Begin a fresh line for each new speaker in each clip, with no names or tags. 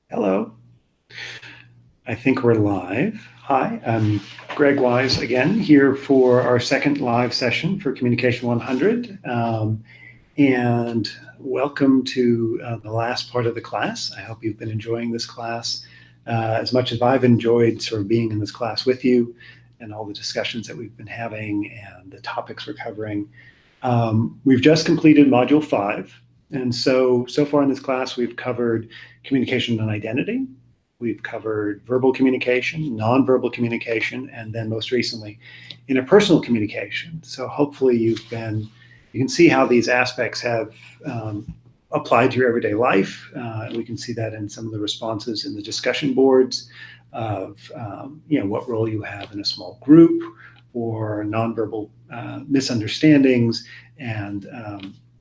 Hello. I think we're live. Hi, I'm Greg Wise again here for our second live session for Communication 100. And welcome to the last part of the class. I hope you've been enjoying this class as much as I've enjoyed sort of being in this class with you and all the discussions that we've been having and the topics we're covering. We've just completed Module 5. And so far in this class, we've covered communication and identity. We've covered verbal communication, nonverbal communication, and then most recently, interpersonal communication. So hopefully you can see how these aspects have applied to your everyday life. We can see that in some of the responses in the discussion boards of what role you have in a small group or nonverbal misunderstandings, and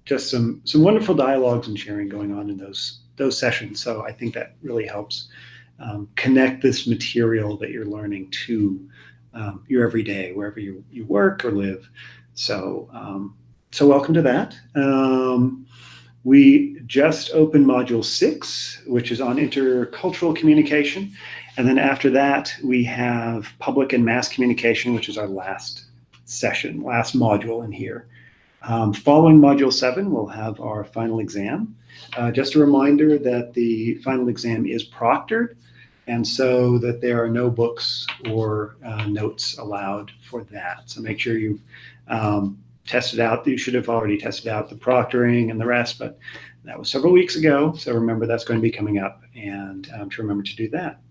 just some wonderful dialogues and sharing going on in those sessions. So I think that really helps connect this material that you're learning to your everyday, wherever you work or live. So welcome to that. We just opened Module 6, which is on intercultural communication. And then after that, we have public and mass communication, which is our last session, last module in here. Following Module 7, we'll have our final exam. Just a reminder that the final exam is proctored, and so that there are no books or notes allowed for that. So make sure you've tested out. You should have already tested out the proctoring and the rest, but that was several weeks ago. So remember that's going to be coming up, and to remember to do that.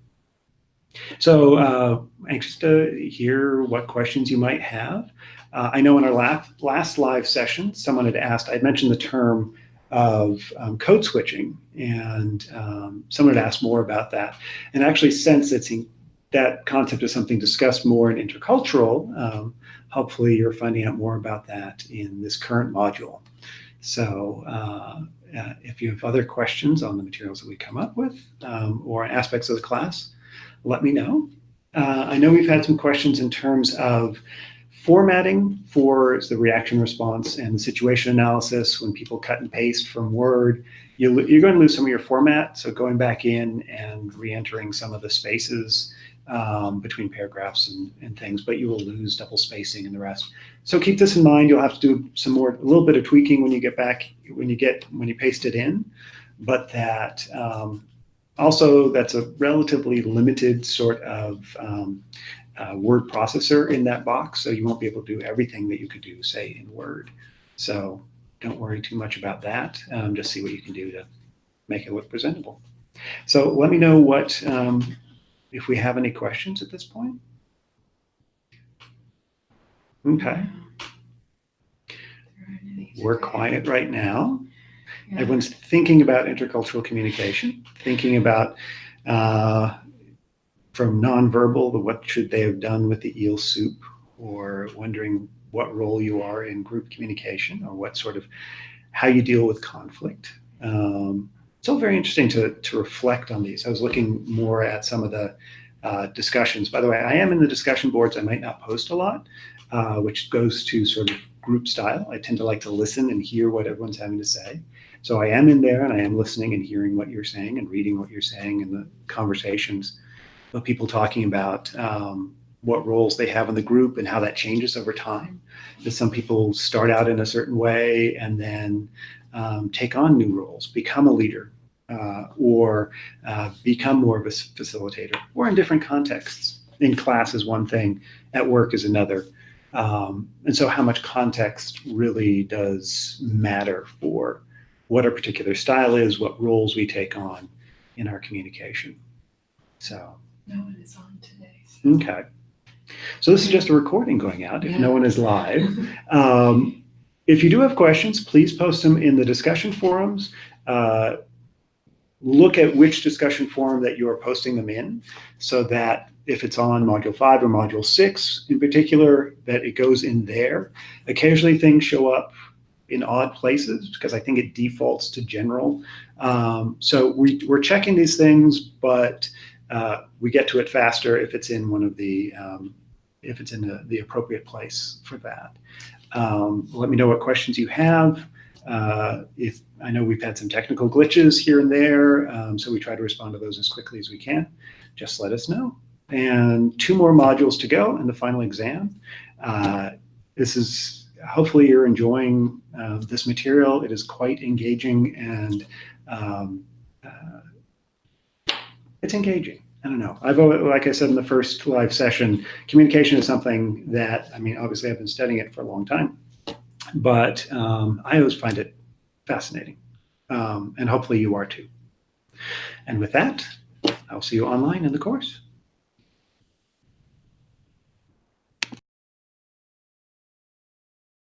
So anxious to hear what questions you might have. I know in our last live session, someone had asked, I'd mentioned the term of code switching, and someone had asked more about that. And actually, since that concept is something discussed more in intercultural, hopefully you're finding out more about that in this current module. So if you have other questions on the materials that we come up with or aspects of the class, let me know. I know we've had some questions in terms of formatting for the reaction response and the situation analysis. When people cut and paste from Word, you're going to lose some of your format. So going back in and re-entering some of the spaces between paragraphs and things, but you will lose double spacing and the rest. So keep this in mind. You'll have to do a little bit of tweaking when you get back, when you paste it in, but that also that's a relatively limited sort of word processor in that box, so you won't be able to do everything that you could do, say, in Word. So don't worry too much about that. Just see what you can do to make it look presentable. So let me know if we have any questions at this point. Okay. We're quiet right now. Yeah. Everyone's thinking about intercultural communication, thinking about from nonverbal, what should they have done with the eel soup, or wondering what role you are in group communication, or how you deal with conflict. It's all very interesting to reflect on these. I was looking more at some of the discussions. By the way, I am in the discussion boards. I might not post a lot, which goes to sort of group style. I tend to like to listen and hear what everyone's having to say. So I am in there and I am listening and hearing what you're saying and reading what you're saying in the conversations of people talking about what roles they have in the group and how that changes over time. That some people start out in a certain way and then take on new roles, become a leader, or become more of a facilitator, or in different contexts. In class is one thing, at work is another. And so how much context really does matter for what our particular style is, what roles we take on in our communication. So
no one is on today. So.
Okay. So this is just a recording going out if no one is live. If you do have questions, please post them in the discussion forums. Look at which discussion forum that you are posting them in, so that if it's on Module 5 or Module 6 in particular, that it goes in there. Occasionally things show up in odd places because I think it defaults to general. So we're checking these things, but we get to it faster if it's in one of the if it's in the appropriate place for that. Let me know what questions you have. If I know we've had some technical glitches here and there, so we try to respond to those as quickly as we can. Just let us know. And 2 more modules to go in the final exam. This is, hopefully you're enjoying this material. It is quite engaging, and it's engaging. I don't know. Like I said in the first live session, communication is something that, I mean, obviously I've been studying it for a long time, but I always find it fascinating. And hopefully you are too. And with that, I'll see you online in the course.